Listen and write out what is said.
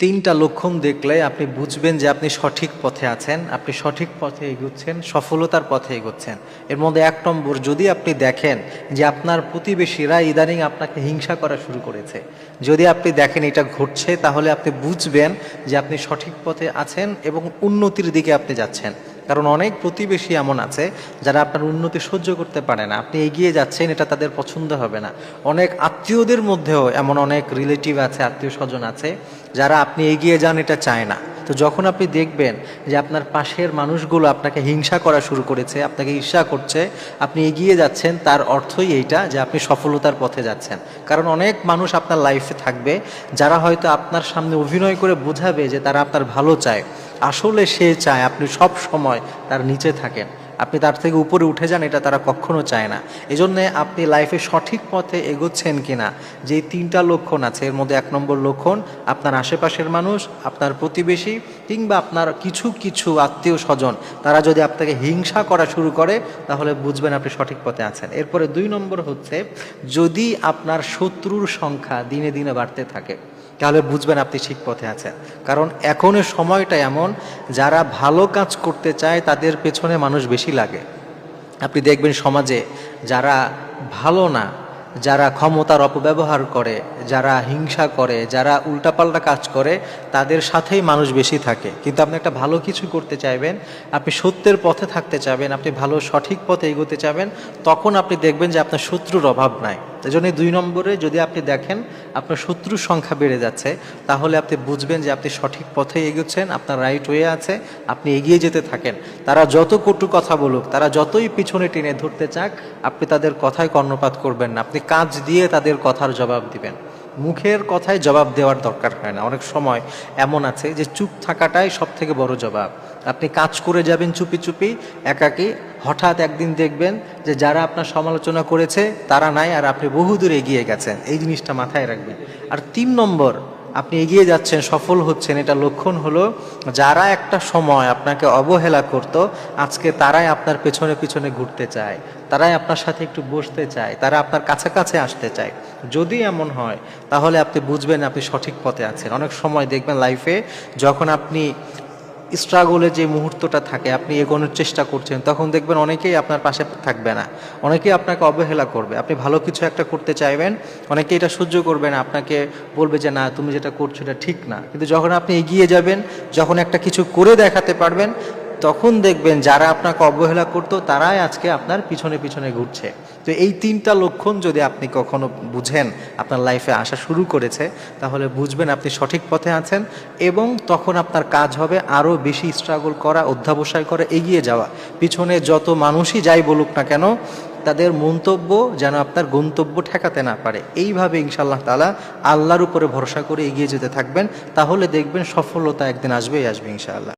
তিনটা লক্ষণ দেখলে আপনি বুঝবেন যে আপনি সঠিক পথে আছেন, আপনি সঠিক পথে এগোচ্ছেন, সফলতার পথে এগোচ্ছেন। এর মধ্যে ১ নম্বর, যদি আপনি দেখেন যে আপনার প্রতিবেশীরা ইদানিং আপনাকে হিংসা করা শুরু করেছে, যদি আপনি দেখেন এটা ঘটছে, তাহলে আপনি বুঝবেন যে আপনি সঠিক পথে আছেন এবং উন্নতির দিকে আপনি যাচ্ছেন। কারণ অনেক প্রতিবেশী এমন আছে যারা আপনার উন্নতি সহ্য করতে পারে না, আপনি এগিয়ে যাচ্ছেন এটা তাদের পছন্দ হবে না। অনেক আত্মীয়দের মধ্যেও এমন অনেক রিলেটিভ আছে, আত্মীয় স্বজন আছে যারা আপনি এগিয়ে যান এটা চায় না। তো যখন আপনি দেখবেন যে আপনার পাশের মানুষগুলো আপনাকে হিংসা করা শুরু করেছে, আপনাকে ঈর্ষা করছে, আপনি এগিয়ে যাচ্ছেন, তার অর্থই এইটা যে আপনি সফলতার পথে যাচ্ছেন। কারণ অনেক মানুষ আপনার লাইফে থাকবে যারা হয়তো আপনার সামনে অভিনয় করে বোঝাবে যে তারা আপনার ভালো চায়, আসলে সে চায় আপনি সব সময় তার নিচে থাকেন, আপনি তার থেকে উপরে উঠে যান, এটা তারা কখনো চায় না। এজন্যে আপনি লাইফে সঠিক পথে এগোচ্ছেন কিনা, যে 3টা লক্ষণ আছে এর মধ্যে 1 নম্বর লক্ষণ, আপনার আশেপাশের মানুষ, আপনার প্রতিবেশী কিংবা আপনার কিছু কিছু আত্মীয় স্বজন তারা যদি আপনাকে হিংসা করা শুরু করে, তাহলে বুঝবেন আপনি সঠিক পথে আছেন। এরপরে 2 নম্বর হচ্ছে, যদি আপনার শত্রুর সংখ্যা দিনে দিনে বাড়তে থাকে, তাহলে বুঝবেন আপনি ঠিক পথে আছেন। কারণ এখনের সময়টা এমন, যারা ভালো কাজ করতে চায় তাদের পেছনে মানুষ বেশি লাগে। আপনি দেখবেন সমাজে যারা ভালো না, যারা ক্ষমতার অপব্যবহার করে, যারা হিংসা করে, যারা উল্টাপাল্টা কাজ করে, তাদের সাথেই মানুষ বেশি থাকে। কিন্তু আপনি একটা ভালো কিছু করতে চাইবেন, আপনি সত্যের পথে থাকতে চাবেন, আপনি ভালো সঠিক পথে এগোতে চাবেন, তখন আপনি দেখবেন যে আপনার শত্রুর অভাব নাই। এই জন্য 2 নম্বরে যদি আপনি দেখেন আপনার শত্রুর সংখ্যা বেড়ে যাচ্ছে, তাহলে আপনি বুঝবেন যে আপনি সঠিক পথে এগোচ্ছেন, আপনার রাইট ওয়ে আছে, আপনি এগিয়ে যেতে থাকেন। তারা যত কটু কথা বলুক, তারা যতই পিছনে টেনে ধরতে চাক, আপনি তাদের কথায় কর্ণপাত করবেন না, আপনি কাজ দিয়ে তাদের কথার জবাব দিবেন। মুখের কথায় জবাব দেওয়ার দরকার হয় না। অনেক সময় এমন আছে যে চুপ থাকাটাই সব থেকে বড় জবাব। আপনি কাজ করে যাবেন চুপি চুপি, একাকী, হঠাৎ একদিন দেখবেন যে যারা আপনার সমালোচনা করেছে তারা নাই, আর আপনি বহুদূর এগিয়ে গেছেন। এই জিনিসটা মাথায় রাখবেন। আর 3 নম্বর, আপনি এগিয়ে যাচ্ছেন, সফল হচ্ছেন, এটা লক্ষণ হলো যারা একটা সময় আপনাকে অবহেলা করত, আজকে তারাই আপনার পেছনে পিছনে ঘুরতে চায়, তারাই আপনার সাথে একটু বসতে চায়, তারা আপনার কাছাকাছি আসতে চায়। যদি এমন হয়, তাহলে আপনি বুঝবেন আপনি সঠিক পথে আছেন। অনেক সময় দেখবেন লাইফে যখন আপনি স্ট্রাগলে যে মুহূর্তটা থাকে, আপনি এগোনোর চেষ্টা করছেন, তখন দেখবেন অনেকেই আপনার পাশে থাকবে না, অনেকেই আপনাকে অবহেলা করবে। আপনি ভালো কিছু একটা করতে চাইবেন, অনেকে এটা সহ্য করবে না, আপনাকে বলবে যে না, তুমি যেটা করছো এটা ঠিক না। কিন্তু যখন আপনি এগিয়ে যাবেন, যখন একটা কিছু করে দেখাতে পারবেন, তখন দেখবেন যারা আপনাকে অবহেলা করতো তারাই আজকে আপনার পিছনে পিছনে ঘুরছে। তো এই 3টা লক্ষণ যদি আপনি কখনো বুঝেন আপনার লাইফে আসা শুরু করেছে, তাহলে বুঝবেন আপনি সঠিক পথে আছেন, এবং তখন আপনার কাজ হবে আরও বেশি স্ট্রাগল করা, অধ্যবসায় করে এগিয়ে যাওয়া। পিছনে যত মানুষই যাই বলুক না কেন, তাদের মন্তব্য যেন আপনার গন্তব্য ঠেকাতে না পারে। এইভাবে ইনশাআল্লাহ তাআলা আল্লাহর উপরে ভরসা করে এগিয়ে যেতে থাকবেন, তাহলে দেখবেন সফলতা একদিন আসবেই আসবে ইনশাআল্লাহ।